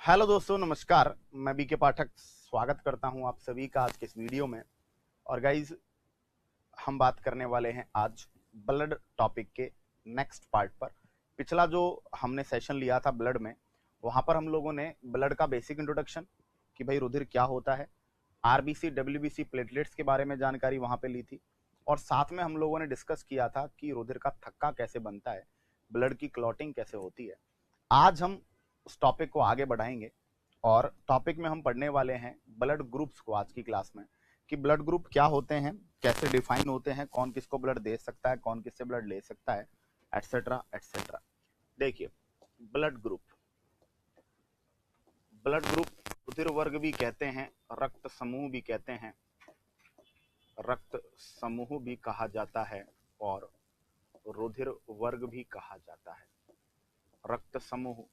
Hello दोस्तों, नमस्कार। मैं बीके पाठक स्वागत करता हूं आप सभी का आज के इस वीडियो में। और गाइज, हम बात करने वाले हैं आज ब्लड टॉपिक के नेक्स्ट पार्ट पर। पिछला जो हमने सेशन लिया था ब्लड में, वहां पर हम लोगों ने ब्लड का बेसिक इंट्रोडक्शन कि भाई रुधिर क्या होता है, आरबीसी डब्ल्यूबीसी प्लेटलेट्स के बारे में जानकारी वहां पे ली थी। और साथ में हम लोगों ने डिस्कस किया था कि रुधिर का थक्का कैसे बनता है, ब्लड की क्लॉटिंग कैसे होती है। आज हम उस टॉपिक को आगे बढ़ाएंगे और टॉपिक में हम पढ़ने वाले हैं ब्लड ग्रुप्स को आज की क्लास में, कि ब्लड ग्रुप क्या होते हैं, कैसे डिफाइन होते हैं, कौन किसको ब्लड दे सकता है, कौन किससे ब्लड ले सकता है, एटसेट्रा एटसेट्रा। देखिए, ब्लड ग्रुप रुधिर वर्ग भी कहते हैं, रक्त समूह भी कहते हैं, रक्त समूह भी कहा जाता है और रुधिर वर्ग भी कहा जाता है। रक्त समूह,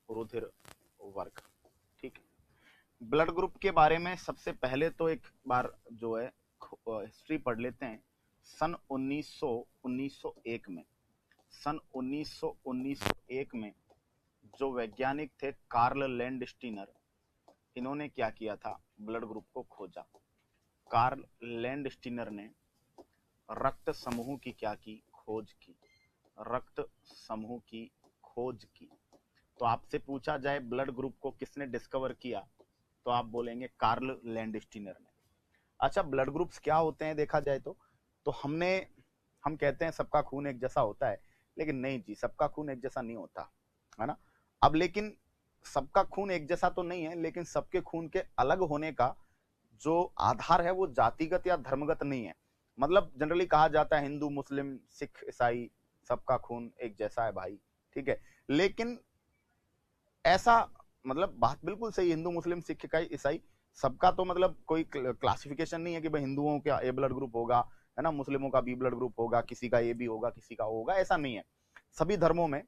रुधिर वर्ग। ठीक है। ब्लड ग्रुप के बारे में सबसे पहले तो एक बार जो है हिस्ट्री पढ़ लेते हैं। सन 1901 में सन 1901 में जो वैज्ञानिक थे कार्ल लैंडस्टीनर, इन्होंने क्या किया था, ब्लड ग्रुप को खोजा। कार्ल लैंडस्टीनर ने रक्त समूह की क्या की, खोज की। रक्त समूह की खोज की। तो आपसे पूछा जाए ब्लड ग्रुप को किसने डिस्कवर किया, तो आप बोलेंगे कार्ल लैंडस्टीनर ने। अच्छा, ब्लड ग्रुप्स क्या होते हैं देखा जाए तो हम कहते हैं सबका खून एक जैसा होता है, लेकिन नहीं जी, सबका खून एक जैसा नहीं होता है ना। अब लेकिन सबका खून एक जैसा तो नहीं है, लेकिन सबके खून के अलग होने का जो आधार है वो जातिगत या धर्मगत नहीं है। मतलब जनरली कहा जाता है हिंदू मुस्लिम सिख ईसाई सबका खून एक जैसा है भाई, ठीक है। लेकिन ऐसा मतलब बात बिल्कुल सही, हिंदू मुस्लिम सिख इसाई ईसाई सबका तो मतलब कोई क्लासिफिकेशन नहीं है कि भाई हिंदुओं का ए ब्लड ग्रुप होगा, है ना, मुस्लिमों का बी ब्लड ग्रुप होगा, किसी का ए भी होगा, किसी का होगा, ऐसा नहीं है। सभी धर्मों में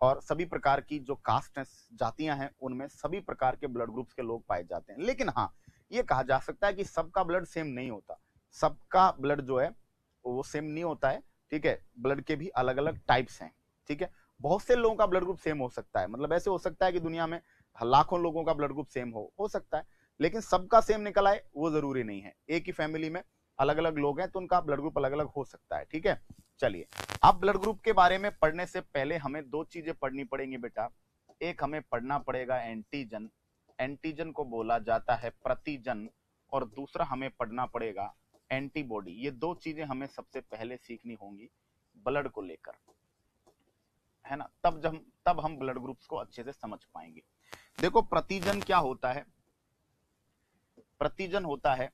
और सभी प्रकार की जो कास्ट है, जातियां हैं, उनमें सभी प्रकार के ब्लड ग्रुप्स के लोग पाए जाते हैं। लेकिन हाँ, ये कहा जा सकता है कि सबका ब्लड सेम नहीं होता, सबका ब्लड जो है वो सेम नहीं होता है, ठीक है। ब्लड के भी अलग अलग टाइप्स हैं, ठीक है। बहुत से लोगों का ब्लड ग्रुप सेम हो सकता है, मतलब ऐसे हो सकता है कि दुनिया में लाखों लोगों का ब्लड ग्रुप सेम हो सकता है, लेकिन सबका सेम निकल आए वो जरूरी नहीं है। एक ही फैमिली में अलग अलग लोग हैं तो उनका ब्लड ग्रुप अलग अलग हो सकता है, ठीक है। चलिए, अब ब्लड ग्रुप के बारे में पढ़ने से पहले हमें दो चीजें पढ़नी पड़ेंगी बेटा। एक हमें पढ़ना पड़ेगा एंटीजन, एंटीजन को बोला जाता है प्रतिजन, और दूसरा हमें पढ़ना पड़ेगा एंटीबॉडी। ये दो चीजें हमें सबसे पहले सीखनी होंगी ब्लड को लेकर, है ना। तब हम ब्लड ग्रुप्स को अच्छे से समझ पाएंगे। देखो, प्रतिजन क्या होता है। प्रतिजन होता है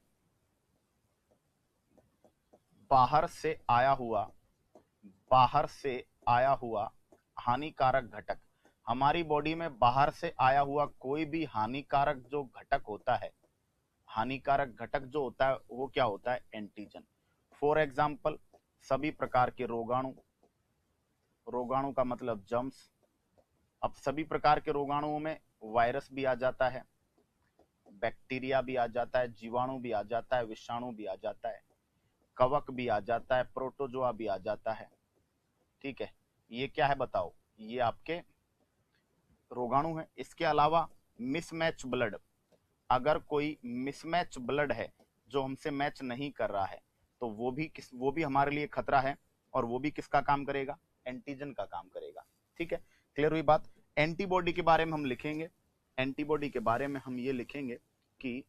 बाहर से आया हुआ हानिकारक घटक। हमारी बॉडी में बाहर से आया हुआ कोई भी हानिकारक जो घटक होता है, हानिकारक घटक जो होता है वो क्या होता है, एंटीजन। फॉर एग्जाम्पल, सभी प्रकार के रोगाणु, रोगाणु का मतलब जर्म्स। अब सभी प्रकार के रोगाणुओं में वायरस भी आ जाता है, बैक्टीरिया भी आ जाता है, जीवाणु भी आ जाता है, विषाणु भी आ जाता है, कवक भी आ जाता है, प्रोटोजोआ भी आ जाता है, ठीक है। ये क्या है बताओ, ये आपके रोगाणु है। इसके अलावा मिसमैच ब्लड, अगर कोई मिसमैच ब्लड है जो हमसे मैच नहीं कर रहा है, तो वो भी हमारे लिए खतरा है, और वो भी किसका काम करेगा, एंटीजन का काम करेगा, ठीक है। क्लियर हुई बात। एंटीबॉडी के बारे में हम लिखेंगे, एंटीबॉडी के बारे में हम ये लिखेंगे कि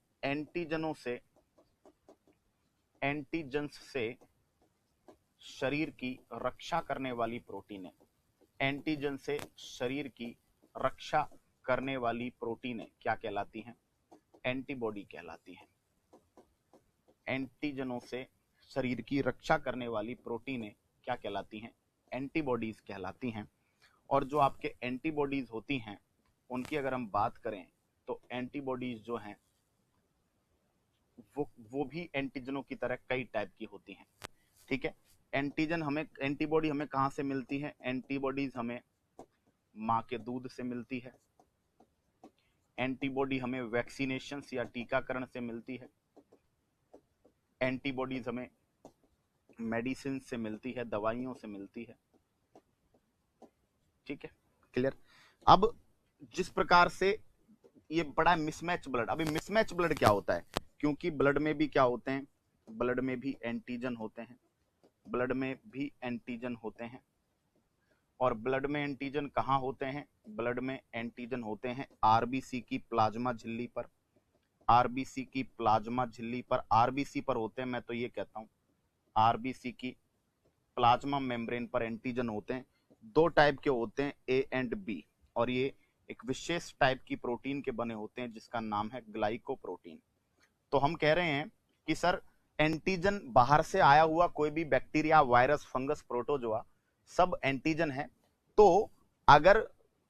एंटीजन्स से शरीर की रक्षा करने वाली प्रोटीन है। एंटीजन से शरीर की रक्षा करने वाली प्रोटीनें क्या कहलाती हैं, एंटीबॉडी कहलाती हैं। एंटीजनों से शरीर की रक्षा करने वाली प्रोटीनें क्या कहलाती हैं, एंटीबॉडीज कहलाती हैं। और जो आपके एंटीबॉडीज होती हैं, उनकी अगर हम बात करें तो एंटीबॉडीज जो हैं वो भी एंटीजनों की तरह कई टाइप की होती हैं, ठीक है। एंटीबॉडी हमें कहां से मिलती है, एंटीबॉडीज हमें माँ के दूध से मिलती है। एंटीबॉडी हमें वैक्सीनेशन या टीकाकरण से मिलती है। एंटीबॉडीज हमें मेडिसिन से मिलती है, दवाइयों से मिलती है, ठीक है। क्लियर। अब जिस प्रकार से ये पढ़ा है मिसमैच ब्लड। अभी मिसमैच ब्लड क्या होता है, क्योंकि ब्लड में भी क्या होते हैं, ब्लड में भी एंटीजन होते हैं, ब्लड में भी एंटीजन होते हैं। और ब्लड में एंटीजन कहाँ होते हैं, ब्लड में एंटीजन होते हैं आरबीसी की प्लाज्मा झिल्ली पर, आरबीसी की प्लाज्मा झिल्ली पर, आरबीसी पर होते हैं, मैं तो ये कहता हूं आरबीसी की प्लाज्मा मेम्ब्रेन पर एंटीजन होते हैं। दो टाइप के होते हैं, ए एंड बी, और ये एक विशेष टाइप की प्रोटीन के बने होते हैं जिसका नाम है ग्लाइकोप्रोटीन। तो हम कह रहे हैं कि सर एंटीजन बाहर से आया हुआ कोई भी बैक्टीरिया, वायरस, फंगस, प्रोटोजोआ सब एंटीजन है। तो अगर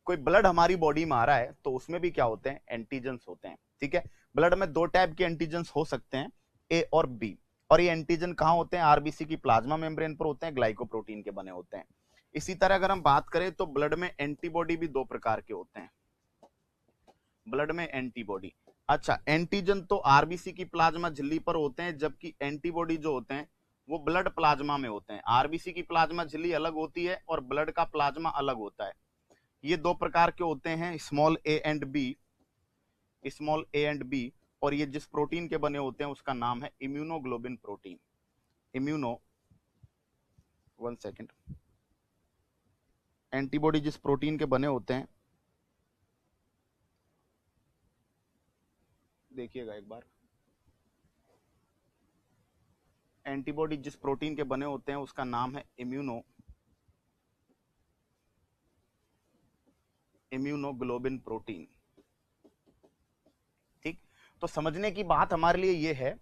कोई ब्लड हमारी बॉडी में आ रहा है तो उसमें भी क्या होते हैं, एंटीजन्स होते हैं। ठीक है, ब्लड में दो टाइप के एंटीजन्स हो सकते हैं, ए और बी, और ये एंटीजन कहां होते हैं, आरबीसी की प्लाज्मा मेम्ब्रेन पर होते हैं, ग्लाइकोप्रोटीन के बने होते हैं। इसी तरह अगर हम बात करें तो ब्लड में एंटीबॉडी भी दो प्रकार के होते हैं, ब्लड में एंटीबॉडी। अच्छा, एंटीजन तो आरबीसी की प्लाज्मा झिल्ली पर होते हैं, जबकि एंटीबॉडी जो होते हैं वो ब्लड प्लाज्मा में होते हैं। आरबीसी की प्लाज्मा झिल्ली अलग होती है और ब्लड का प्लाज्मा अलग होता है। ये दो प्रकार के होते हैं, small A and B, small A and B. और ये जिस प्रोटीन के बने होते हैं उसका नाम है immunoglobulin protein. Immuno, one second, antibody जिस प्रोटीन के बने होते हैं, देखिएगा एक बार, एंटीबॉडी जिस प्रोटीन के बने होते हैं उसका नाम है इम्यूनोग्लोबिन प्रोटीन। ठीक, तो समझने की बात हमारे लिए यह है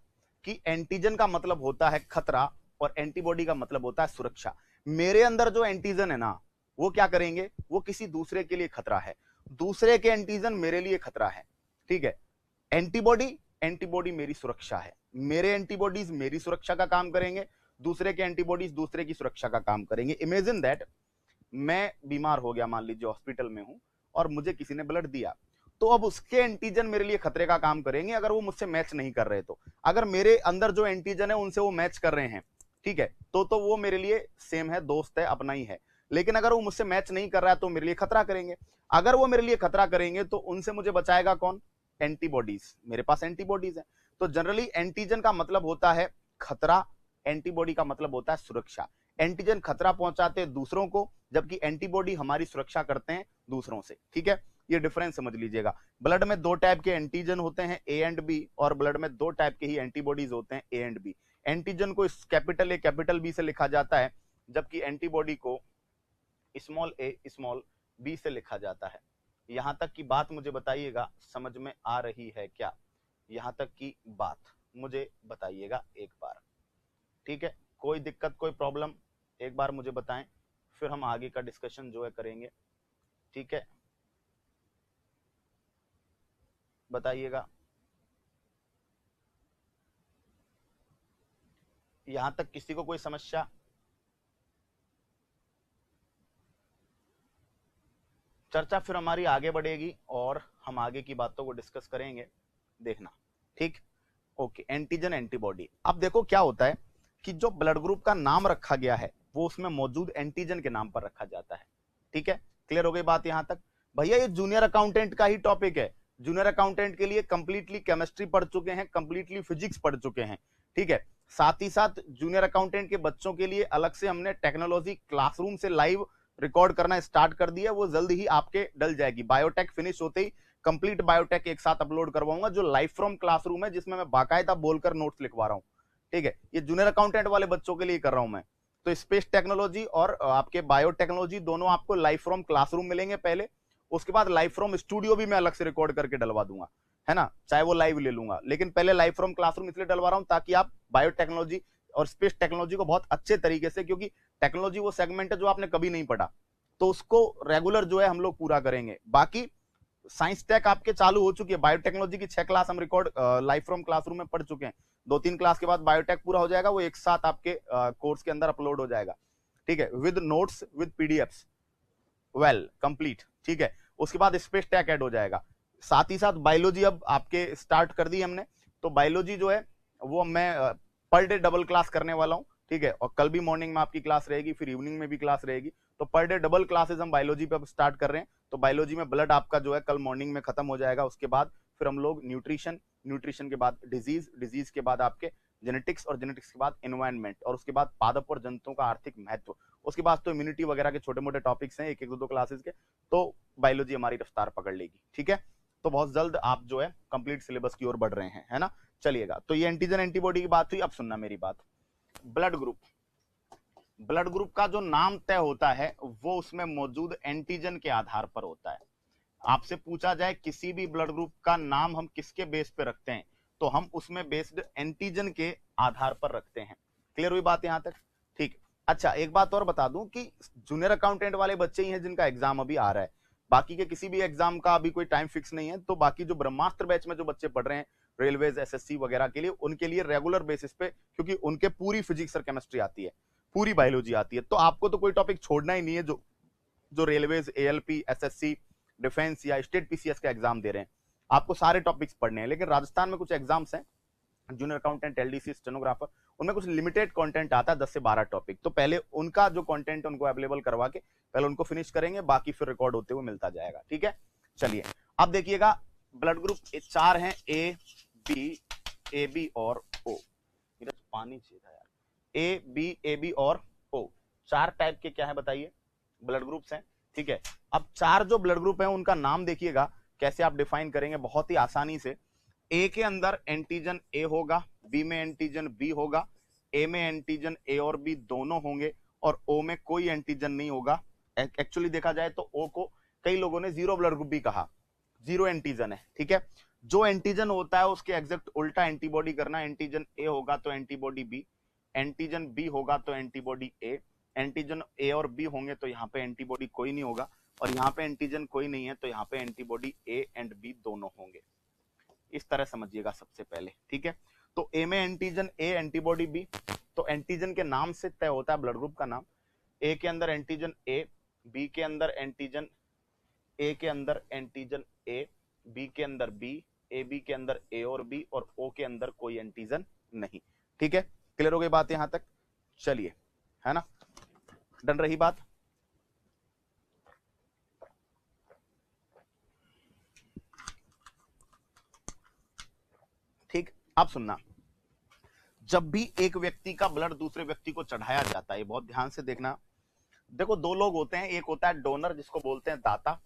कि एंटीजन का मतलब होता है खतरा और एंटीबॉडी का मतलब होता है सुरक्षा। मेरे अंदर जो एंटीजन है ना, वो क्या करेंगे, वो किसी दूसरे के लिए खतरा है, दूसरे के एंटीजन मेरे लिए खतरा है। ठीक है, एंटीबॉडी, एंटीबॉडी मेरी सुरक्षा है, मेरे एंटीबॉडीज मेरी सुरक्षा का काम करेंगे, दूसरे के एंटीबॉडीज दूसरे की सुरक्षा का काम करेंगे। इमेजिन दैट मैं बीमार हो गया, मान लीजिए हॉस्पिटल में हूं, और मुझे किसी ने ब्लड दिया, तो अब उसके एंटीजन मेरे लिए खतरे का काम करेंगे अगर वो मुझसे मैच नहीं कर रहे। तो अगर मेरे अंदर जो एंटीजन है उनसे वो मैच कर रहे हैं, ठीक है, तो वो मेरे लिए सेम है, दोस्त है, अपना ही है। लेकिन अगर वो मुझसे मैच नहीं कर रहा है तो मेरे लिए खतरा करेंगे। अगर वो मेरे लिए खतरा करेंगे तो उनसे मुझे बचाएगा कौन, एंटीबॉडीज। मेरे पास एंटीबॉडीज है। तो जनरली एंटीजन का मतलब होता है खतरा, एंटीबॉडी का मतलब होता है सुरक्षा। एंटीजन खतरा पहुंचाते हैं दूसरों को, जबकि एंटीबॉडी हमारी सुरक्षा करते हैं दूसरों से। ठीक है, ये डिफरेंस समझ लीजिएगा। ब्लड में दो टाइप के एंटीजन होते हैं, ए एंड बी, और ब्लड में दो टाइप के ही एंटीबॉडीज होते हैं, ए एंड बी। एंटीजन को कैपिटल ए कैपिटल बी से लिखा जाता है, जबकि एंटीबॉडी को स्मॉल ए स्मॉल बी से लिखा जाता है। यहां तक की बात मुझे बताइएगा, समझ में आ रही है क्या? यहां तक की बात मुझे बताइएगा एक बार। ठीक है, कोई दिक्कत, कोई प्रॉब्लम, एक बार मुझे बताएं, फिर हम आगे का डिस्कशन जो है करेंगे। ठीक है, बताइएगा। यहां तक किसी को कोई समस्या? चर्चा फिर हमारी आगे बढ़ेगी और हम आगे की बातों को डिस्कस करेंगे, देखना। ठीक, ओके। Antigen, antibody. अब देखो क्या होता है कि जो ब्लड ग्रुप का नाम रखा गया है वो उसमें मौजूद एंटीजन के नाम पर रखा जाता है। ठीक है, क्लियर हो गई बात यहां तक? भैया ये जूनियर अकाउंटेंट का ही टॉपिक है। जूनियर अकाउंटेंट के लिए कंप्लीटली केमिस्ट्री पढ़ चुके हैं, कंप्लीटली फिजिक्स पढ़ चुके हैं। ठीक है, साथ ही साथ जूनियर अकाउंटेंट के बच्चों के लिए अलग से हमने टेक्नोलॉजी क्लासरूम से लाइव रिकॉर्ड करना स्टार्ट कर दिया, वो जल्द ही आपके डल जाएगी। बायोटेक फिनिश होते ही कंप्लीट बायोटेक एक साथ अपलोड करवाऊंगा, जो लाइव फ्रॉम क्लासरूम है, जिसमें मैं बाकायदा बोलकर नोट्स लिखवा रहा हूं। ठीक है, ये जूनियर अकाउंटेंट वाले बच्चों के लिए कर रहा हूं मैं। तो स्पेस टेक्नोलॉजी और आपके बायोटेक्नोलॉजी दोनों आपको लाइव फ्रॉम क्लासरूम मिलेंगे पहले, उसके बाद लाइव फ्रॉम स्टूडियो भी मैं अलग से रिकॉर्ड करके डलवा दूंगा, है ना, चाहे वो लाइव ले लूंगा, लेकिन पहले लाइव फ्रॉम क्लासरूम इसलिए डलवा रहा हूं ताकि आप बायोटेक्नोलॉजी और स्पेस टेक्नोलॉजी को बहुत अच्छे तरीके से, क्योंकि टेक्नोलॉजी वो सेगमेंट है जो आपने कभी नहीं पढ़ा, तो उसको रेगुलर जो है हम लोग पूरा करेंगे। बाकी साइंस टेक आपके चालू हो चुकी है, बायोटेक्नोलॉजी की 6 क्लास हम रिकॉर्ड लाइव फ्रॉम क्लासरूम में पढ़ चुके हैं। 2-3 क्लास के बाद बायोटेक पूरा हो जाएगा, वो एक साथ आपके कोर्स के अंदर अपलोड हो जाएगा। ठीक है, with notes, with PDFs, well complete. ठीक है, उसके बाद स्पेस टेक ऐड हो जाएगा। साथ ही साथ बायोलॉजी अब आपके स्टार्ट कर दी हमने, तो बायोलॉजी जो है वो मैं पर डे डबल क्लास करने वाला हूँ। ठीक है, और कल भी मॉर्निंग में आपकी क्लास रहेगी, फिर इवनिंग में भी क्लास रहेगी, तो पर डे डबल क्लासेस हम बायोलॉजी पे अब स्टार्ट कर रहे हैं। तो बायोलॉजी में ब्लड आपका जो है कल मॉर्निंग में खत्म हो जाएगा। उसके बाद फिर हम लोग न्यूट्रिशन के बाद डिजीज के बाद आपके जेनेटिक्स, और जेनेटिक्स के बाद एनवायरनमेंट, और उसके बाद पादप और जंतुओं का आर्थिक महत्व, उसके बाद तो इम्यूनिटी वगैरह के छोटे मोटे टॉपिक्स हैं, एक एक दो क्लासेस के। तो बायोलॉजी हमारी रफ्तार पकड़ लेगी, ठीक है। तो बहुत जल्द आप जो है कंप्लीट सिलेबस की ओर बढ़ रहे हैं, है ना। चलिएगा, तो ये एंटीजन एंटीबॉडी की बात हुई। अब सुनना मेरी बात। ब्लड ग्रुप का जो नाम तय होता है वो उसमें मौजूद एंटीजन के आधार पर होता है। आपसे पूछा जाए किसी भी ब्लड ग्रुप का नाम हम किसके बेस पे रखते हैं, तो हम उसमें बेस्ड एंटीजन के आधार पर रखते हैं। क्लियर हुई बात यहां तक? ठीक। अच्छा, एक बात और बता दूं कि जूनियर अकाउंटेंट वाले बच्चे ही हैं जिनका एग्जाम अभी आ रहा है, बाकी के किसी भी एग्जाम का अभी कोई टाइम फिक्स नहीं है। तो बाकी जो ब्रह्मास्त्र बैच में जो बच्चे पढ़ रहे हैं रेलवेज, एसएससी वगैरह के लिए, उनके लिए रेगुलर बेसिस पे, क्योंकि उनके पूरी फिजिक्स और केमिस्ट्री आती है, पूरी बायोलॉजी आती है, तो आपको तो कोई टॉपिक छोड़ना ही नहीं है। जो रेलवेज, एएलपी, एसएससी, डिफेंस या स्टेट पीसीएस का एग्जाम दे रहे हैं, आपको सारे टॉपिक्स पढ़ने हैं। लेकिन राजस्थान में कुछ एग्जाम्स हैं, जूनियर अकाउंटेंट, एलडीसी, स्टेनोग्राफर, उनमें कुछ लिमिटेड कंटेंट आता है, 10 से 12 टॉपिक। तो पहले उनका जो कंटेंट उनको अवेलेबल करवा के पहले उनको फिनिश करेंगे, बाकी फिर रिकॉर्ड होते हुए मिलता जाएगा, ठीक है। चलिए, अब देखिएगा, ब्लड ग्रुप 4 हैं, ए बी और ओ। पानी चाहिए था यार। ए बी और ओ, 4 टाइप के क्या है बताइए, ब्लड ग्रुप्स हैं, ठीक है। अब 4 जो ब्लड ग्रुप हैं उनका नाम देखिएगा कैसे आप डिफाइन करेंगे, बहुत ही आसानी से। ए के अंदर एंटीजन ए होगा, बी में एंटीजन बी होगा, ए में एंटीजन ए और बी दोनों होंगे, और ओ में कोई एंटीजन नहीं होगा। एक्चुअली देखा जाए तो ओ को कई लोगों ने जीरो ब्लड ग्रुप भी कहा, जीरो एंटीजन है, ठीक है। जो एंटीजन होता है उसके एग्जैक्ट उल्टा एंटीबॉडी करना। एंटीजन ए होगा तो एंटीबॉडी बी, एंटीजन बी होगा तो एंटीबॉडी ए, एंटीजन ए और बी होंगे तो यहाँ पे एंटीबॉडी कोई नहीं होगा, और यहाँ पे एंटीजन कोई नहीं है तो यहाँ पे एंटीबॉडी ए एंड बी दोनों होंगे। इस तरह समझिएगा सबसे पहले, ठीक है। तो ए में एंटीजन ए, एंटीबॉडी बी, तो एंटीजन के नाम से तय होता है ब्लड ग्रुप का नाम। ए के अंदर एंटीजन ए, बी के अंदर एंटीजन ए के अंदर एंटीजन ए, बी के अंदर बी, ए बी के अंदर ए और बी, और ओ के अंदर कोई एंटीजन नहीं, ठीक है। क्लियर हो गई बात यहां तक? चलिए, है ना, डन रही बात। ठीक, अब सुनना, जब भी एक व्यक्ति का ब्लड दूसरे व्यक्ति को चढ़ाया जाता है, बहुत ध्यान से देखना। देखो, 2 लोग होते हैं, एक होता है डोनर जिसको बोलते हैं दाता,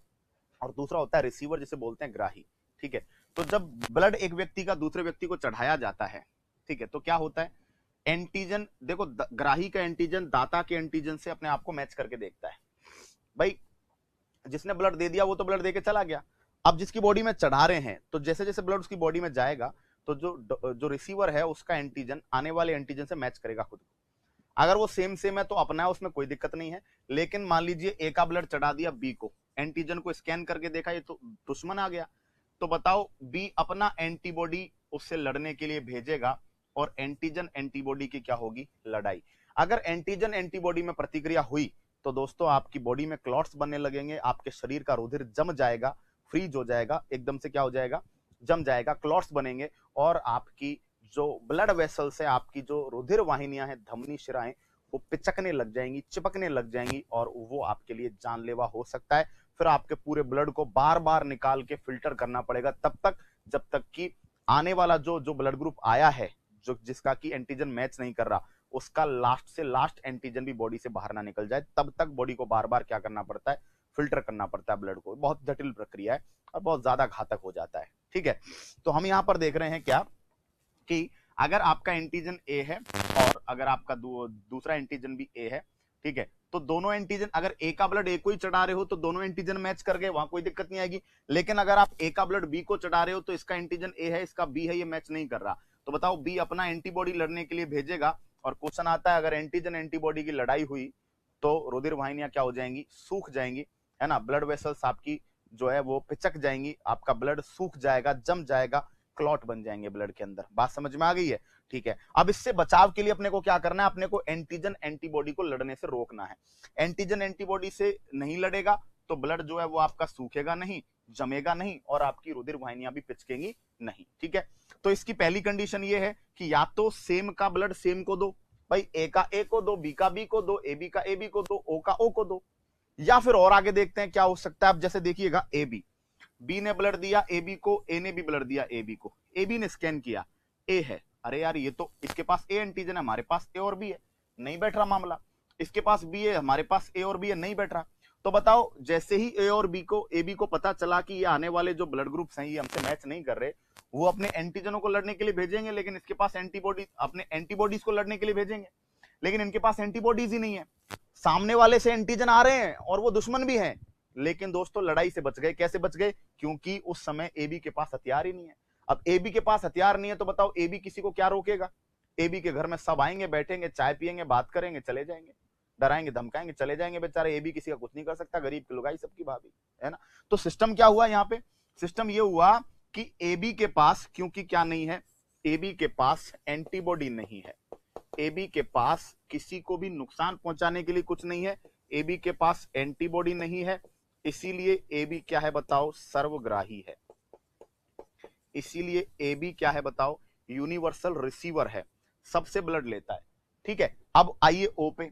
और दूसरा होता है रिसीवर जिसे बोलते हैं ग्राही, ठीक है। तो जब ब्लड एक व्यक्ति का दूसरे व्यक्ति को चढ़ाया जाता है, ठीक है, तो क्या होता है, एंटीजन, देखो ग्राही का एंटीजन दाता के एंटीजन से अपने आप को मैच करके देखता है। भाई जिसने ब्लड दे दिया वो तो ब्लड देके चला गया, अब जिसकी बॉडी में चढ़ा रहे हैं, तो जैसे जैसे ब्लड उसकी बॉडी में जाएगा तो जो रिसीवर है उसका एंटीजन आने वाले एंटीजन से मैच करेगा खुद को। अगर वो सेम है तो अपना है, उसमें कोई दिक्कत नहीं है। लेकिन मान लीजिए ए का ब्लड चढ़ा दिया बी को, एंटीजन को स्कैन करके देखा ये तो दुश्मन आ गया, तो बताओ बी अपना एंटीबॉडी उससे लड़ने के लिए भेजेगा, और एंटीजन एंटीबॉडी की क्या होगी, लड़ाई। अगर एंटीजन एंटीबॉडी में प्रतिक्रिया हुई तो दोस्तों आपकी बॉडी में क्लॉट्स बनने लगेंगे, आपके शरीर का रुधिर जम जाएगा, फ्रीज हो जाएगा, एकदम से क्या हो जाएगा, जम जाएगा, क्लॉट्स बनेंगे, और आपकी जो ब्लड वेसल्स है, आपकी जो रुधिर वाहिनियां हैं, धमनी शिराएं, वो पिचकने लग जाएंगी, चिपकने लग जाएंगी, और वो आपके लिए जानलेवा हो सकता है। फिर आपके पूरे ब्लड को बार बार निकाल के फिल्टर करना पड़ेगा तब तक जब तक कि आने वाला जो ब्लड ग्रुप आया है, जो जिसका की एंटीजन मैच नहीं कर रहा, उसका लास्ट से लास्ट एंटीजन भी बॉडी से बाहर ना निकल जाए, तब तक बॉडी को बार बार क्या करना पड़ता है, फिल्टर करना पड़ता है ब्लड को। बहुत जटिल प्रक्रिया है और बहुत ज्यादा घातक हो जाता है, ठीक है। तो हम यहाँ पर देख रहे हैं क्या कि अगर आपका एंटीजन ए है और अगर आपका दूसरा एंटीजन भी ए है, ठीक है, तो दोनों एंटीजन, अगर ए का ब्लड ए को ही चढ़ा रहे हो तो दोनों एंटीजन मैच कर गए, वहां कोई दिक्कत नहीं आएगी। लेकिन अगर आप ए का ब्लड बी को चढ़ा रहे हो तो इसका एंटीजन ए है, इसका बी है, ये मैच नहीं कर रहा, तो बताओ बी अपना एंटीबॉडी लड़ने के लिए भेजेगा, और क्वेश्चन आता है अगर एंटीजन एंटीबॉडी की लड़ाई हुई तो रुधिर वाहिनियां क्या हो जाएंगी, सूख जाएंगी, है ना, ब्लड वेसल्स आपकी जो है वो पिचक जाएंगी, आपका ब्लड सूख जाएगा, जम जाएगा, क्लॉट बन जाएंगे ब्लड के अंदर। बात समझ में आ गई है? ठीक है। अब इससे बचाव के लिए अपने को क्या करना है, अपने को एंटीजन एंटीबॉडी को लड़ने से रोकना है। एंटीजन एंटीबॉडी से नहीं लड़ेगा तो ब्लड जो है वो आपका सूखेगा नहीं, जमेगा नहीं, और आपकी रुधिर वाहिनियां भी पिचकेंगी नहीं, ठीक है। तो इसकी पहली कंडीशन ये है कि या तो सेम का ब्लड सेम को दो, भाई ए का ए को दो, बी का बी को दो, ए बी का ए बी को दो, ओ का ओ को दो, या फिर और आगे देखते हैं क्या हो सकता है। अब जैसे देखिएगा ए बी ने ब्लड दिया ए बी को, ए ने भी ब्लड दिया ए बी को, ए बी ने स्कैन किया, ए है, अरे यार ये तो इसके पास ए एंटीजन है, हमारे पास ए और बी है, नहीं बैठ रहा मामला। इसके पास बी है, हमारे पास ए और बी है, नहीं बैठ रहा। तो बताओ जैसे ही ए और बी को, ए बी को पता चला कि ये आने वाले जो ब्लड ग्रुप्स हैं ये हमसे मैच नहीं कर रहे, वो अपने एंटीजनों को लड़ने के लिए भेजेंगे, लेकिन इसके पास एंटीबॉडी, अपने एंटीबॉडीज को लड़ने के लिए भेजेंगे, लेकिन इनके पास एंटीबॉडीज ही नहीं है। सामने वाले से एंटीजन आ रहे हैं और वो दुश्मन भी हैं, लेकिन दोस्तों लड़ाई से बच गए। कैसे बच गए? क्योंकि उस समय ए बी के पास हथियार ही नहीं है। अब ए बी के पास हथियार नहीं है तो बताओ ए बी किसी को क्या रोकेगा? ए बी के घर में सब आएंगे, बैठेंगे, चाय पियेंगे, बात करेंगे, चले जाएंगे, डराएंगे धमकाएंगे, चले जाएंगे बेचारे। ए बी किसी का कुछ नहीं कर सकता, गरीब की लुगाई सबकी भाभी है ना। तो सिस्टम क्या हुआ यहाँ पे? सिस्टम ये हुआ कि ए बी के पास, क्योंकि क्या नहीं है, ए बी के पास एंटीबॉडी नहीं है, ए बी के पास किसी को भी नुकसान पहुंचाने के लिए कुछ नहीं है, ए बी के पास एंटीबॉडी नहीं है, इसीलिए ए बी क्या है बताओ? सर्वग्राही है। इसीलिए ए बी क्या है बताओ? यूनिवर्सल रिसीवर है, सबसे ब्लड लेता है। ठीक है, अब आइए ओ पे।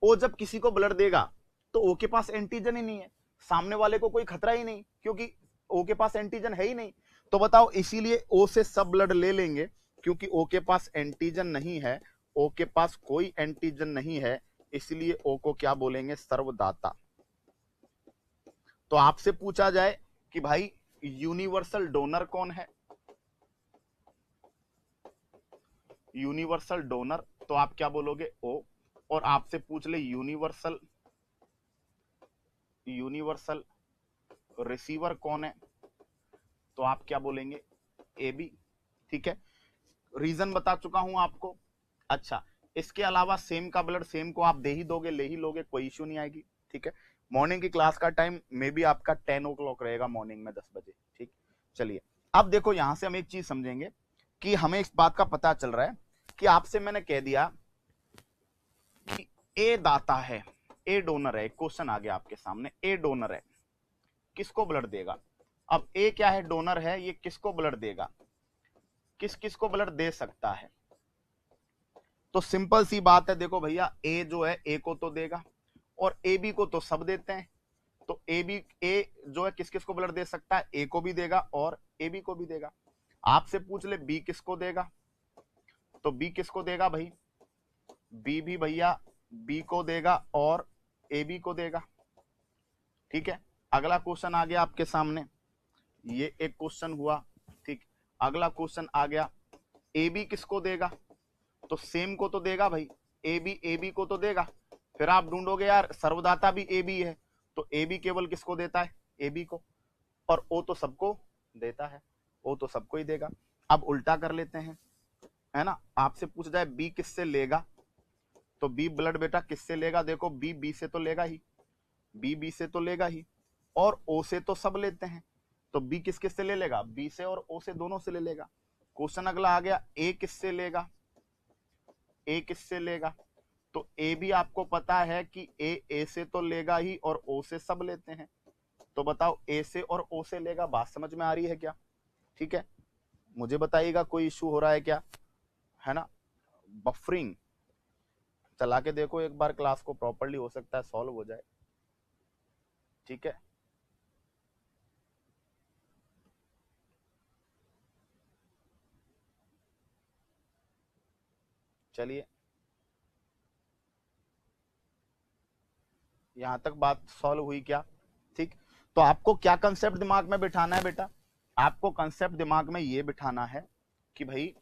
ओ जब किसी को ब्लड देगा तो ओ के पास एंटीजन ही नहीं है, सामने वाले को कोई खतरा ही नहीं, क्योंकि ओ के पास एंटीजन है ही नहीं। तो बताओ इसीलिए ओ से सब ब्लड ले लेंगे, क्योंकि ओ के पास एंटीजन नहीं है, ओ के पास कोई एंटीजन नहीं है, इसलिए ओ को क्या बोलेंगे? सर्वदाता। तो आपसे पूछा जाए कि भाई यूनिवर्सल डोनर कौन है? यूनिवर्सल डोनर, तो आप क्या बोलोगे? ओ। और आपसे पूछ ले यूनिवर्सल रिसीवर कौन है, तो आप क्या बोलेंगे? A B. ठीक है, रीजन बता चुका हूं आपको। अच्छा, इसके अलावा सेम का ब्लड सेम को आप दे ही दोगे, ले ही लोगे, कोई इश्यू नहीं आएगी। ठीक है, मॉर्निंग की क्लास का टाइम मे बी आपका 10 o'clock रहेगा, मॉर्निंग में 10 बजे। ठीक, चलिए अब देखो यहां से हम एक चीज समझेंगे कि हमें इस बात का पता चल रहा है कि आपसे मैंने कह दिया कि ए दाता है, ए डोनर है। क्वेश्चन आ गया आपके सामने, ए डोनर है, किसको ब्लड देगा? अब ए क्या है? डोनर है, ये किसको ब्लड देगा? किस किस को ब्लड दे सकता है? तो सिंपल सी बात है, देखो भैया, ए जो है ए को तो देगा, और ए बी को तो सब देते हैं। तो ए जो है किस किस को ब्लड दे सकता है? ए को भी देगा और ए बी को भी देगा। आपसे पूछ ले बी किसको देगा, तो बी किसको देगा भाई? बी भी भैया बी को देगा और ए बी को देगा। ठीक है, अगला क्वेश्चन आ गया आपके सामने, ये एक क्वेश्चन हुआ। ठीक, अगला क्वेश्चन आ गया, ए बी किसको देगा? तो सेम को तो देगा भाई, ए बी को तो देगा। फिर आप ढूंढोगे यार सर्वदाता भी ए बी है, तो ए बी केवल किसको देता है? ए बी को, और ओ तो सबको देता है, ओ तो सबको ही देगा। अब उल्टा कर लेते हैं, है ना। आपसे पूछ जाए बी किससे लेगा, तो बी ब्लड बेटा किससे लेगा? देखो बी बी से तो लेगा ही, बी बी से तो लेगा ही, और ओ से तो सब लेते हैं, तो बी किस किस से ले लेगा? बी से और ओ से, दोनों से ले लेगा। क्वेश्चन अगला आ गया, ए किससे लेगा? ए किससे लेगा? तो ए भी आपको पता है कि ए से तो लेगा ही और ओ से सब लेते हैं। तो बताओ ए से और ओ से लेगा, बात समझ में आ रही है क्या? ठीक है, मुझे बताइएगा कोई इश्यू हो रहा है क्या, है ना। बफरिंग चला के देखो एक बार क्लास को प्रॉपर्ली, हो सकता है सॉल्व हो जाए। ठीक है, चलिए यहां तक बात सॉल्व हुई क्या? ठीक, तो आपको क्या कंसेप्ट दिमाग में बिठाना है बेटा? आपको कंसेप्ट दिमाग में ये बिठाना है कि भाई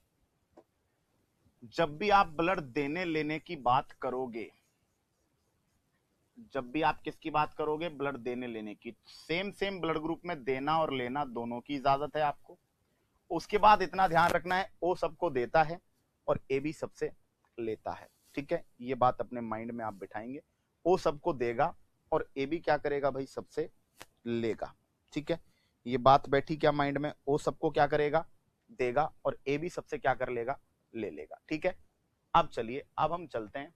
जब भी आप ब्लड देने लेने की बात करोगे, जब भी आप किसकी बात करोगे? ब्लड देने लेने की, सेम ब्लड ग्रुप में देना और लेना दोनों की इजाजत है आपको। उसके बाद इतना ध्यान रखना है, ओ सबको देता है और ए भी सबसे लेता है। ठीक है, ये बात अपने माइंड में आप बिठाएंगे, ओ सबको देगा और ए भी क्या करेगा भाई? सबसे लेगा। ठीक है, ये बात बैठी क्या माइंड में? ओ सबको क्या करेगा? देगा, और ए भी सबसे क्या कर लेगा? ले लेगा। ठीक है, अब चलिए, अब हम चलते हैं,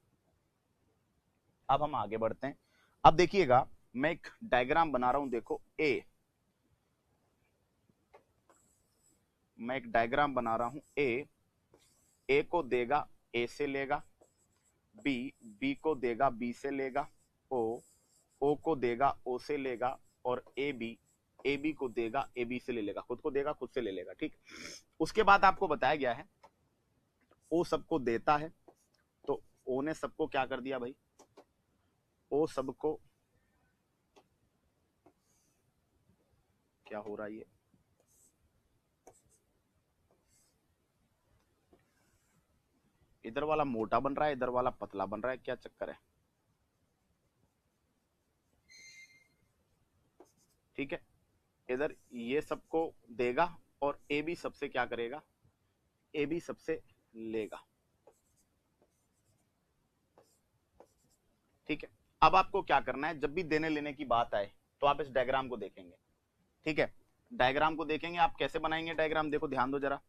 अब हम आगे बढ़ते हैं। अब देखिएगा मैं एक डायग्राम बना रहा हूं, देखो मैं एक डायग्राम बना रहा हूं। ए को देगा, ए से लेगा, बी को देगा, बी से लेगा, ओ ओ को देगा, ओ से लेगा, और ए बी को देगा, ए बी से ले लेगा, खुद को देगा, खुद से ले लेगा। ठीक, उसके बाद आपको बताया गया है ओ सबको देता है, तो ओ ने सबको क्या कर दिया भाई, ओ सबको, क्या हो रहा है ये, इधर वाला मोटा बन रहा है, इधर वाला पतला बन रहा है, क्या चक्कर है। ठीक है, इधर ये सबको देगा और ए बी सबसे क्या करेगा, ए बी सबसे लेगा। ठीक है, अब आपको क्या करना है, जब भी देने लेने की बात आए तो आप इस डायग्राम को देखेंगे। ठीक है, डायग्राम को देखेंगे, आप कैसे बनाएंगे डायग्राम, देखो ध्यान दो जरा,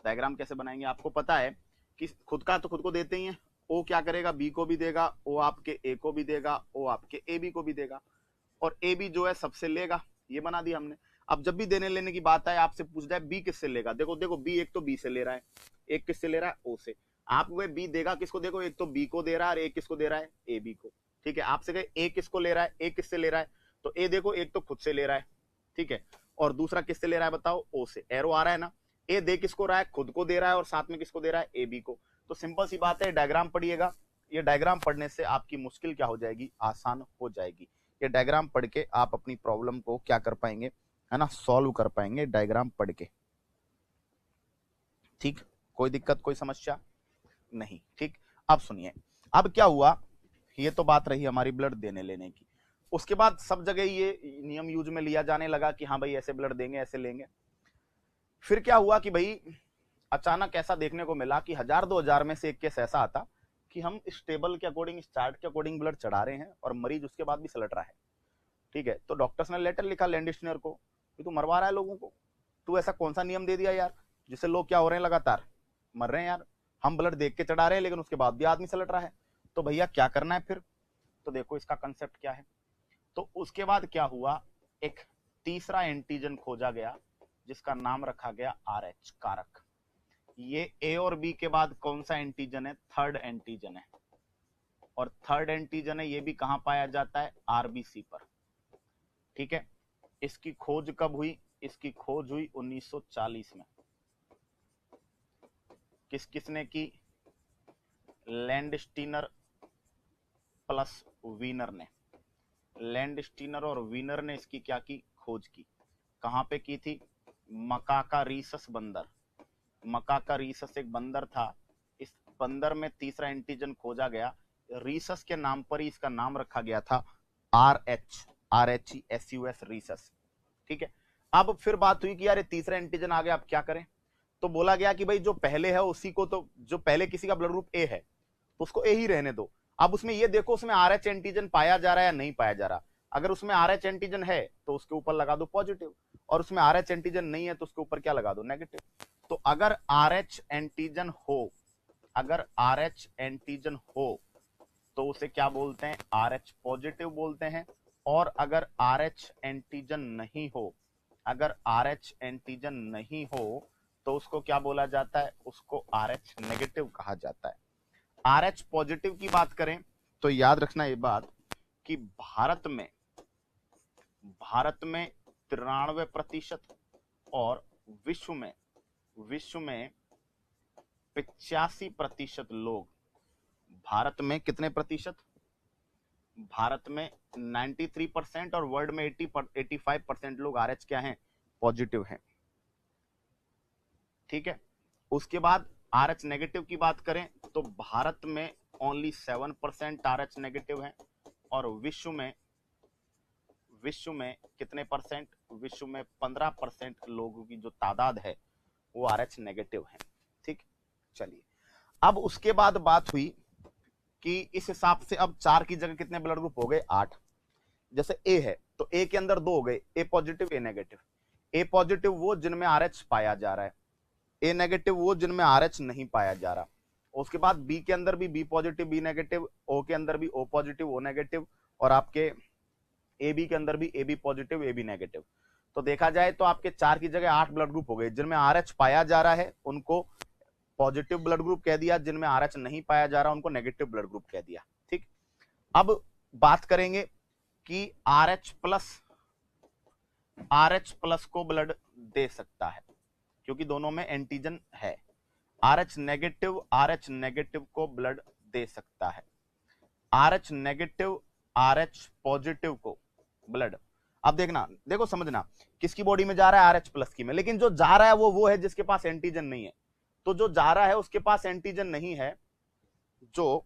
डायग्राम कैसे बनाएंगे। आपको पता है कि खुद का तो खुद को देते ही है, ओ क्या करेगा, बी को भी देगा, ओ आपके ए को भी देगा, ओ आपके ए बी को भी देगा, और ए बी जो है सबसे लेगा, ये बना दिया हमने। अब जब भी देने लेने की बात आए, आपसे पूछ जाए बी किससे लेगा, देखो देखो बी एक तो बी से ले रहा है, एक किससे ले रहा है, ओ से। आप वे बी देगा किसको, देखो एक तो बी को दे रहा है और एक किसको दे रहा है, ए बी को। ठीक है, आपसे कहे ए किसको ले रहा है, ए किससे ले रहा है, तो ए देखो एक तो खुद से ले रहा है, ठीक है, और दूसरा किससे ले रहा है बताओ, ओ से। एरो आ रहा है ना, ए दे किसको रहा है, खुद को दे रहा है, और साथ में किसको दे रहा है, ए बी को। तो सिंपल सी बात है, डायग्राम पढ़िएगा, ये डायग्राम पढ़ने से आपकी मुश्किल क्या हो जाएगी, आसान हो जाएगी। ये डायग्राम पढ़ के आप अपनी प्रॉब्लम को क्या कर पाएंगे, है ना, सॉल्व कर पाएंगे डायग्राम पढ़ के। ठीक, कोई दिक्कत कोई समस्या नहीं। ठीक, अब सुनिए, अब क्या हुआ, ये तो बात रही हमारी ब्लड देने लेने की। उसके बाद सब जगह ये नियम यूज में लिया जाने लगा कि हाँ भाई ऐसे ब्लड देंगे, ऐसे लेंगे। फिर क्या हुआ कि भाई अचानक ऐसा देखने को मिला कि 1000-2000 में से एक केस ऐसा आता कि हम इस टेबल के अकॉर्डिंग, इस चार्ट के अकॉर्डिंग ब्लड चढ़ा रहे हैं और मरीज उसके बाद भी सलट रहा है। ठीक है, तो डॉक्टर्स ने लेटर लिखा लैंडिस्टिनर को कि तू मरवा रहा है लोगों को, तू ऐसा कौन सा नियम दे दिया यार जिससे लोग क्या हो रहे हैं, लगातार मर रहे हैं यार, हम ब्लड देख के चढ़ा रहे हैं लेकिन उसके बाद भी आदमी सलट रहा है, तो भैया क्या करना है फिर। तो देखो इसका कंसेप्ट क्या है। तो उसके बाद क्या हुआ, एक तीसरा एंटीजन खोजा गया जिसका नाम रखा गया RH कारक। ये ए और बी के बाद कौन सा एंटीजन है, थर्ड एंटीजन है, और थर्ड एंटीजन है ये भी कहां पाया जाता है, RBC पर। ठीक है, इसकी खोज कब हुई, इसकी खोज हुई 1940 में। किस किसने की, लैंडस्टीनर प्लस वीनर ने, लैंडस्टीनर और वीनर ने इसकी क्या की, खोज की। कहां पे की थी, मकाका रीसस बंदर। मकाका रीसस एक बंदर था, इस बंदर में तीसरा एंटीजन खोजा गया, रीसस के नाम पर ही इसका नाम रखा गया था RHESUS रीसस। ठीक है, अब फिर बात हुई कि यार तीसरा एंटीजन आ गया, अब क्या करें। तो बोला गया कि भाई जो पहले है उसी को, तो जो पहले किसी का ब्लड ग्रुप ए है तो उसको ए ही रहने दो। अब उसमें ये देखो उसमें RH एंटीजन पाया जा रहा है या नहीं पाया जा रहा। अगर उसमें RH एंटीजन है तो उसके ऊपर लगा दो पॉजिटिव, और उसमें RH एंटीजन नहीं है तो उसके ऊपर क्या लगा दो, नेगेटिव। तो अगर RH एंटीजन हो, अगर RH एंटीजन हो तो उसे क्या बोलते हैं, RH पॉजिटिव बोलते हैं। और अगर RH एंटीजन नहीं हो, अगर RH एंटीजन नहीं हो तो उसको क्या बोला जाता है, उसको RH नेगेटिव कहा जाता है। RH पॉजिटिव की बात करें तो याद रखना ये बात कि भारत में 93% और विश्व में 85% लोग, भारत में कितने प्रतिशत, भारत में 93% और वर्ल्ड में 85% लोग RH क्या हैं, पॉजिटिव हैं। ठीक है, उसके बाद RH नेगेटिव की बात करें तो भारत में ओनली 7% RH नेगेटिव है, और विश्व में कितने परसेंट, विश्व में 15% लोगों की जो तादाद है वो RH नेगेटिव है। ठीक, चलिए अब उसके बाद बात हुई कि इस हिसाब से अब 4 की जगह कितने ब्लड ग्रुप हो गए, 8। जैसे ए है तो ए के अंदर 2 हो गए, ए पॉजिटिव ए नेगेटिव। ए पॉजिटिव वो जिनमें RH पाया जा रहा है, ए नेगेटिव वो जिनमें RH नहीं पाया जा रहा। उसके बाद बी के अंदर भी बी पॉजिटिव बी नेगेटिव, ओ के अंदर भी ओ पॉजिटिव ओ नेगेटिव, और आपके ए बी के अंदर भी A B positive A B negative. तो देखा जाए तो आपके 4 की जगह 8 ब्लड ग्रुप हो गए। जिनमें RH पाया जा रहा है उनको पॉजिटिव ब्लड ग्रुप कह दिया, जिनमें RH नहीं पाया जा रहा उनको नेगेटिव ब्लड ग्रुप कह दिया। ठीक, अब बात करेंगे कि RH प्लस को ब्लड दे सकता है, क्योंकि दोनों में एंटीजन है। RH नेगेटिव को ब्लड दे सकता है। RH नेगेटिव RH पॉजिटिव को ब्लड, अब देखना, देखो समझना, किसकी बॉडी में जा रहा है? RH प्लस की में, लेकिन जो जा रहा है वो है जिसके पास एंटीजन नहीं है। तो जो जा रहा है उसके पास एंटीजन नहीं है, जो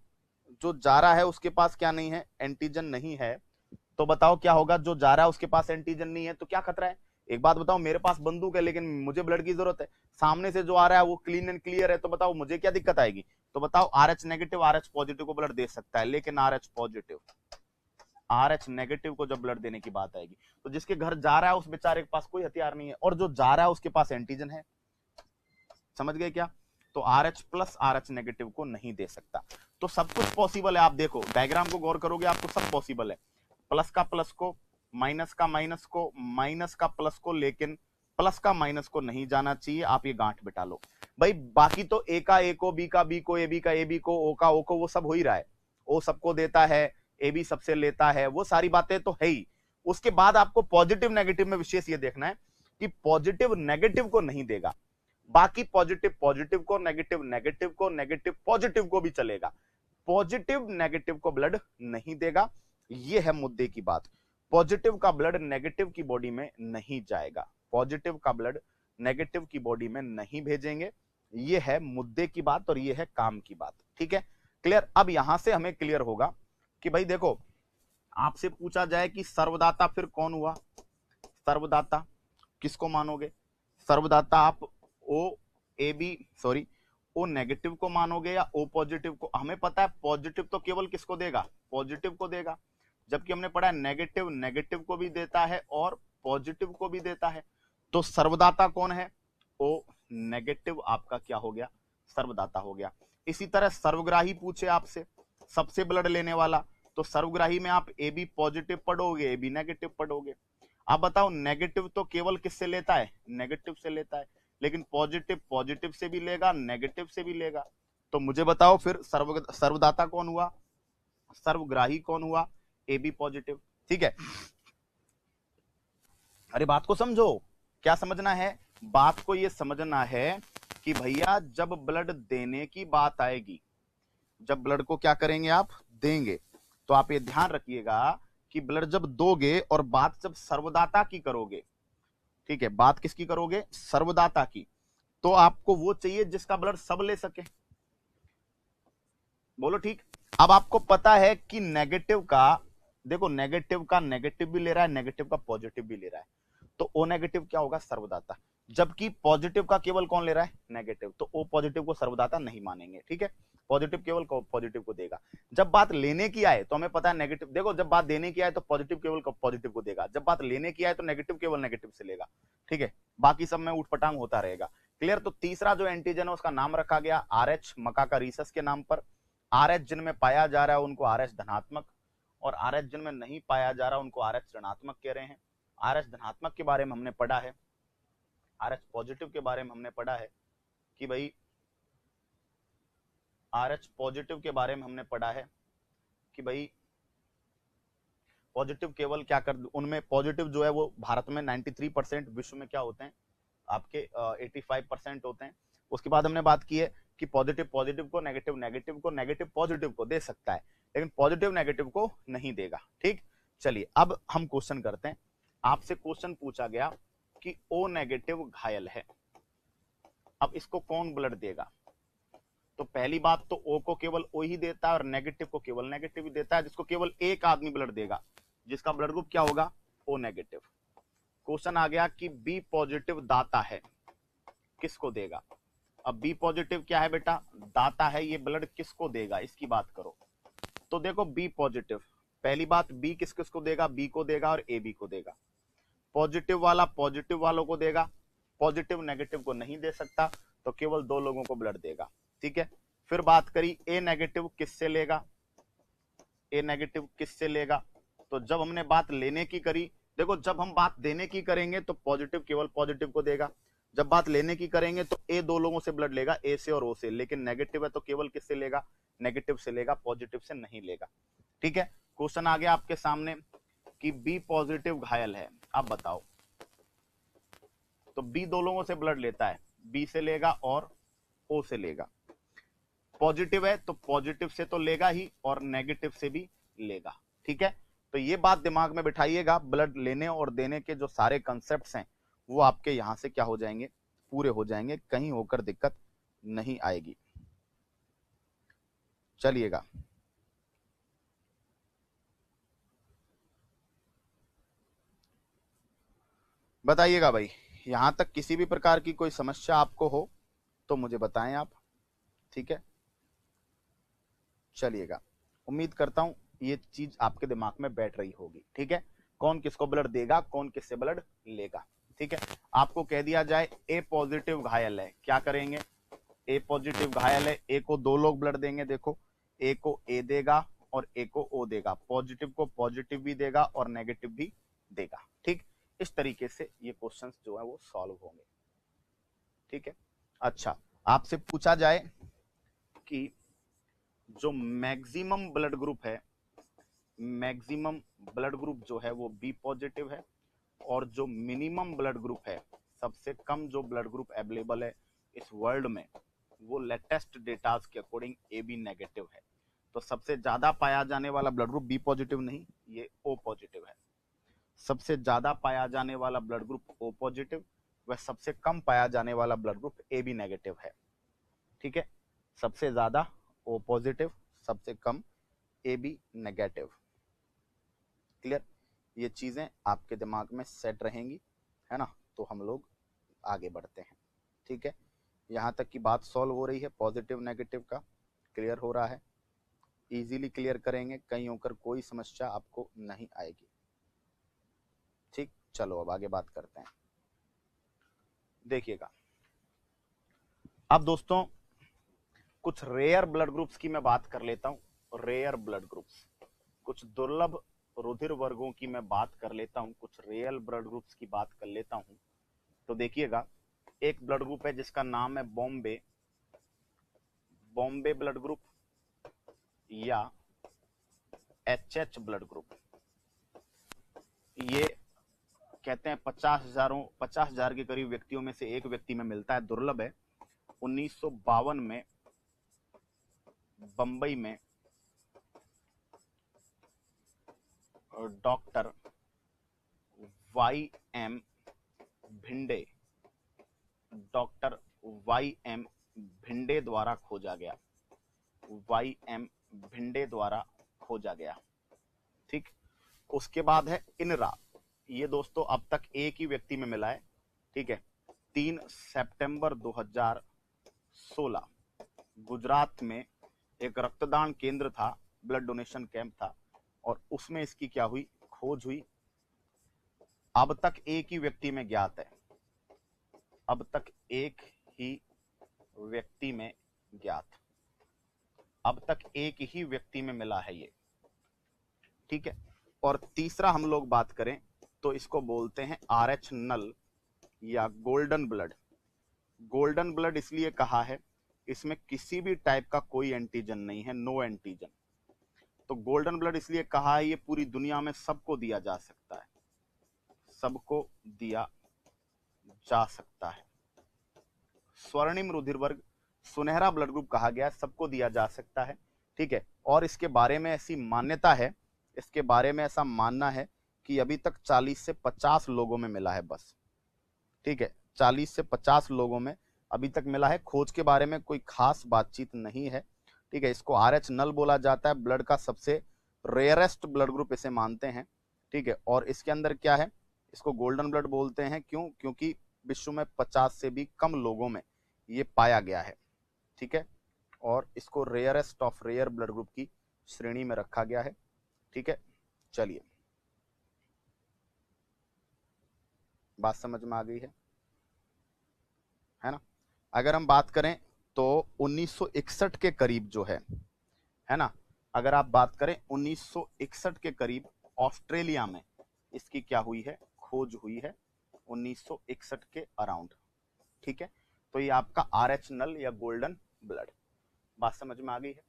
जा रहा है उसके पास क्या नहीं है? एंटीजन नहीं है। तो बताओ क्या होगा? जो जा रहा है उसके पास एंटीजन नहीं है, तो क्या खतरा है? एक बात बताओ, मेरे पास बंदूक है लेकिन मुझे ब्लड की जरूरत है, सामने से जो आ रहा है वो क्लीन एंड क्लियर है, तो बताओ मुझे क्या दिक्कत आएगी? तो बताओ RH नेगेटिव RH पॉजिटिव को ब्लड दे सकता है, लेकिन RH नेगेटिव को जब ब्लड देने की बात आएगी, तो जिसके घर जा रहा है उस बेचारे के पास कोई हथियार नहीं है, और जो जा रहा है उसके पास एंटीजन है। समझ गए क्या? तो RH प्लस RH नेगेटिव को नहीं दे सकता। तो सब कुछ पॉसिबल है। आप देखो डायग्राम को गौर करोगे आपको सब पॉसिबल है, प्लस का प्लस को, माइनस का माइनस को, माइनस का प्लस को, लेकिन प्लस का माइनस को नहीं जाना चाहिए। आप ये गांठ बिठा लो भाई। बाकी तो ए का ए को, बी का बी को, ए बी का ए बी को, ओ का ओ को, वो सब हो ही रहा है। ओ सबको देता है, ए बी सबसे लेता है, वो सारी बातें तो है ही। उसके बाद आपको पॉजिटिव नेगेटिव में विशेष ये देखना है कि पॉजिटिव नेगेटिव को नहीं देगा, बाकी पॉजिटिव पॉजिटिव को, नेगेटिव नेगेटिव को, नेगेटिव पॉजिटिव को भी चलेगा, पॉजिटिव नेगेटिव को ब्लड नहीं देगा। ये है मुद्दे की बात। पॉजिटिव का ब्लड नेगेटिव की बॉडी में नहीं जाएगा, पॉजिटिव का ब्लड नेगेटिव की बॉडी में नहीं भेजेंगे। ये है मुद्दे की बात और ये है काम की बात। ठीक है, क्लियर? अब यहां से हमें क्लियर होगा कि भाई देखो, आपसे पूछा जाए कि सर्वदाता फिर कौन हुआ? सर्वदाता किसको मानोगे? सर्वदाता आप ओ नेगेटिव को मानोगे या ओ पॉजिटिव को? हमें पता है पॉजिटिव तो केवल किसको देगा? पॉजिटिव को देगा, जबकि हमने पढ़ा नेगेटिव नेगेटिव को भी देता है और पॉजिटिव को भी देता है। तो सर्वदाता कौन है? ओ नेगेटिव आपका क्या हो गया? सर्वदाता हो गया। इसी तरह सर्वग्राही पूछे आपसे, सबसे ब्लड लेने वाला, तो सर्वग्राही में आप ए बी पॉजिटिव पढ़ोगे, ए बी नेगेटिव पढ़ोगे। आप बताओ नेगेटिव तो केवल किससे लेता है? नेगेटिव से लेता है, लेकिन पॉजिटिव पॉजिटिव से भी लेगा, नेगेटिव से भी लेगा। तो मुझे बताओ फिर सर्वदाता कौन हुआ? सर्वग्राही कौन हुआ? A B positive. ठीक है, अरे बात को समझो। क्या समझना है? बात को ये समझना है कि भैया जब ब्लड देने की बात आएगी, जब ब्लड को क्या करेंगे? आप देंगे, तो आप ये ध्यान रखिएगा कि ब्लड जब दोगे और बात जब सर्वदाता की करोगे, ठीक है, बात किसकी करोगे? सर्वदाता की, तो आपको वो चाहिए जिसका ब्लड सब ले सके। बोलो ठीक। अब आपको पता है कि नेगेटिव का, देखो नेगेटिव का नेगेटिव भी ले रहा है, नेगेटिव का पॉजिटिव भी ले रहा है, तो ओ नेगेटिव क्या होगा? सर्वदाता। जबकि पॉजिटिव का केवल कौन ले रहा है? नेगेटिव, तो ओ पॉजिटिव को सर्वदाता नहीं मानेंगे। ठीक है, पॉजिटिव केवल पॉजिटिव को देगा। जब बात लेने की आए तो हमें पता है नेगेटिव, देखो जब बात देने की आए तो पॉजिटिव केवल पॉजिटिव को देगा, जब बात लेने की आए तो नेगेटिव केवल नेगेटिव से लेगा। ठीक है, बाकी सब में उठपटांग होता रहेगा। क्लियर? तो तीसरा जो एंटीजन है उसका नाम रखा गया RH, मका का रीसस के नाम पर। RH जिनमें पाया जा रहा है उनको RH धनात्मक, और RH जिनमें नहीं पाया जा रहा उनको RH ऋणात्मक कह रहे हैं। RH धनात्मक के बारे में हमने पढ़ा है, RH पॉजिटिव के बारे में हमने पढ़ा है कि भाई RH पॉजिटिव के बारे में हमने पढ़ा है कि भाई पॉजिटिव केवल क्या कर, उनमें पॉजिटिव जो है वो भारत में 93%, विश्व में क्या होते हैं आपके 85% होते हैं। उसके बाद हमने बात की है कि पॉजिटिव पॉजिटिव को, नेगेटिव नेगेटिव को, नेगेटिव पॉजिटिव को दे सकता है, लेकिन पॉजिटिव नेगेटिव को नहीं देगा। ठीक, चलिए अब हम क्वेश्चन करते हैं। आपसे क्वेश्चन पूछा गया कि ओ नेगेटिव घायल है, अब इसको कौन ब्लड देगा? तो पहली बात तो ओ को केवल ओ ही देता है और नेगेटिव को केवल नेगेटिव ही देता है, जिसको केवल एक आदमी ब्लड देगा, जिसका ब्लड ग्रुप क्या होगा? O negative. क्वेश्चन आ गया कि बी पॉजिटिव दाता है, किसको देगा? अब बी पॉजिटिव क्या है बेटा? दाता है, ये ब्लड किसको देगा इसकी बात करो। तो देखो बी पॉजिटिव, पहली बात बी किस किस को देगा? बी को देगा और ए बी को देगा। पॉजिटिव वाला पॉजिटिव वालों को देगा, पॉजिटिव नेगेटिव को नहीं दे सकता, तो केवल दो लोगों को ब्लड देगा। ठीक है, फिर बात करी ए नेगेटिव किससे लेगा? ए नेगेटिव किससे लेगा? तो जब हमने बात लेने की करी, देखो जब हम बात देने की करेंगे तो पॉजिटिव केवल पॉजिटिव को देगा, जब बात लेने की करेंगे तो ए दो लोगों से ब्लड लेगा, ए से और ओ से, लेकिन नेगेटिव है तो केवल किससे लेगा? नेगेटिव से लेगा, पॉजिटिव से नहीं लेगा। ठीक है, क्वेश्चन आ गया आपके सामने कि बी पॉजिटिव घायल है, अब बताओ। तो बी दो लोगों से ब्लड लेता है, बी से लेगा और ओ से लेगा। पॉजिटिव है तो पॉजिटिव से तो लेगा ही और नेगेटिव से भी लेगा, ठीक है। तो ये बात दिमाग में बिठाइएगा, ब्लड लेने और देने के जो सारे कंसेप्ट्स हैं वो आपके यहां से क्या हो जाएंगे, पूरे हो जाएंगे, कहीं होकर दिक्कत नहीं आएगी। चलिएगा, बताइएगा भाई, यहां तक किसी भी प्रकार की कोई समस्या आपको हो तो मुझे बताएं आप, ठीक है। चलिएगा, उम्मीद करता हूं ये चीज आपके दिमाग में बैठ रही होगी, ठीक है। कौन किसको ब्लड देगा, कौन किससे ब्लड लेगा, ठीक है। आपको कह दिया जाए ए पॉजिटिव घायल है, क्या करेंगे, ए पॉजिटिव घायल है, ए को दो लोग ब्लड देंगे, देखो ए को ए देगा और ए को ओ देगा, पॉजिटिव को पॉजिटिव भी देगा और नेगेटिव भी देगा, ठीक। इस तरीके से ये क्वेश्चंस जो है वो सॉल्व होंगे, ठीक है। अच्छा, आपसे पूछा जाए कि जो मैक्सिमम ब्लड ग्रुप है, मैक्सिमम ब्लड ग्रुप जो है वो बी पॉजिटिव है, और जो मिनिमम ब्लड ग्रुप है, सबसे कम जो ब्लड ग्रुप अवेलेबल है इस वर्ल्ड में, वो लेटेस्ट डेटास के अकॉर्डिंग ए बी नेगेटिव है। तो सबसे ज्यादा पाया जाने वाला ब्लड ग्रुप बी पॉजिटिव नहीं, ये ओ पॉजिटिव है। सबसे ज्यादा पाया जाने वाला ब्लड ग्रुप ओ पॉजिटिव, वह सबसे कम पाया जाने वाला blood group A B negative है, ठीक है। सबसे ज्यादा ओ पॉजिटिव, सबसे कम ए बी नेगेटिव, क्लियर। ये चीजें आपके दिमाग में सेट रहेंगी, है ना। तो हम लोग आगे बढ़ते हैं, ठीक है। यहां तक की बात सॉल्व हो रही है, पॉजिटिव नेगेटिव का क्लियर हो रहा है, इजीली क्लियर करेंगे, कहीं होकर कोई समस्या आपको नहीं आएगी, ठीक। चलो अब आगे बात करते हैं, देखिएगा। अब दोस्तों कुछ रेयर ब्लड ग्रुप्स की मैं बात कर लेता हूं, रेयर ब्लड ग्रुप्स, कुछ दुर्लभ रुधिर वर्गों की मैं बात कर लेता हूं, कुछ रेयर ब्लड ग्रुप्स की बात कर लेता हूं। तो देखिएगा, एक ब्लड ग्रुप है जिसका नाम है बॉम्बे, बॉम्बे ब्लड ग्रुप या एचएच ब्लड ग्रुप। ये कहते हैं 50,000 के करीब व्यक्तियों में से एक व्यक्ति में मिलता है, दुर्लभ है। 1952 में बंबई में doctor Y M Bhende, doctor Y M Bhende द्वारा खोजा गया, वाई एम भिंडे द्वारा खोजा गया, ठीक। उसके बाद है इनरा, ये दोस्तों अब तक एक ही व्यक्ति में मिला है, ठीक है। 3 सितंबर 2016 गुजरात में एक रक्तदान केंद्र था, ब्लड डोनेशन कैंप था, और उसमें इसकी क्या हुई, खोज हुई। अब तक एक ही व्यक्ति में ज्ञात है, अब तक एक ही व्यक्ति में ज्ञात, अब तक एक ही व्यक्ति में मिला है ये, ठीक है। और तीसरा हम लोग बात करें तो इसको बोलते हैं आरएच नल या गोल्डन ब्लड। गोल्डन ब्लड इसलिए कहा है, इसमें किसी भी टाइप का कोई एंटीजन नहीं है, नो एंटीजन। तो गोल्डन ब्लड इसलिए कहा है, ये पूरी दुनिया में सबको दिया जा सकता है, सबको दिया जा सकता है। स्वर्णिम रुधिर वर्ग, सुनहरा ब्लड ग्रुप कहा गया, सबको दिया जा सकता है, ठीक है। और इसके बारे में ऐसी मान्यता है, इसके बारे में ऐसा मानना है कि अभी तक 40 से 50 लोगों में मिला है बस, ठीक है। 40 से 50 लोगों में अभी तक मिला है, खोज के बारे में कोई खास बातचीत नहीं है, ठीक है। इसको आरएच नल बोला जाता है, ब्लड का सबसे रेयरेस्ट ब्लड ग्रुप इसे मानते हैं, ठीक है। और इसके अंदर क्या है, इसको गोल्डन ब्लड बोलते हैं, क्यों, क्योंकि विश्व में 50 से भी कम लोगों में ये पाया गया है, ठीक है। और इसको rarest of rare blood group की श्रेणी में रखा गया है, ठीक है। चलिए, बात समझ में आ गई है ना। अगर हम बात करें तो 1961 के करीब जो है ना, अगर आप बात करें 1961 के करीब ऑस्ट्रेलिया में इसकी क्या हुई है, खोज हुई है, 1961 के अराउंड, ठीक है। तो ये आपका आरएच नल या गोल्डन ब्लड, बात समझ में आ गई है।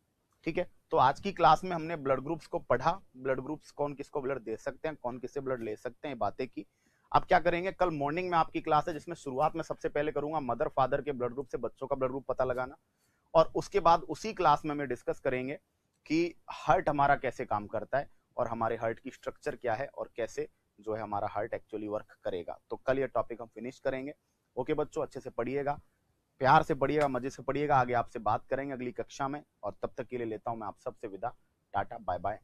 ठीक है, तो आज की क्लास में हमने ब्लड ग्रुप्स को पढ़ा, ब्लड ग्रुप्स कौन किसको ब्लड दे सकते हैं, कौन किससे ब्लड ले सकते हैं, बातें की। अब क्या करेंगे, कल मॉर्निंग में आपकी क्लास है जिसमें शुरुआत में सबसे पहले करूंगा मदर फादर के ब्लड ग्रुप से बच्चों का ब्लड ग्रुप पता लगाना, और उसके बाद उसी क्लास में हम डिस्कस करेंगे कि हार्ट हमारा कैसे काम करता है और हमारे हार्ट की स्ट्रक्चर क्या है और कैसे जो है हमारा हार्ट एक्चुअली वर्क करेगा। तो कल ये टॉपिक हम फिनिश करेंगे। ओके बच्चों, अच्छे से पढ़िएगा, प्यार से पढ़िएगा, मजे से पढ़िएगा। आगे आपसे बात करेंगे अगली कक्षा में, और तब तक के लिए लेता हूं मैं आप सबसे विदा। Tata bye bye.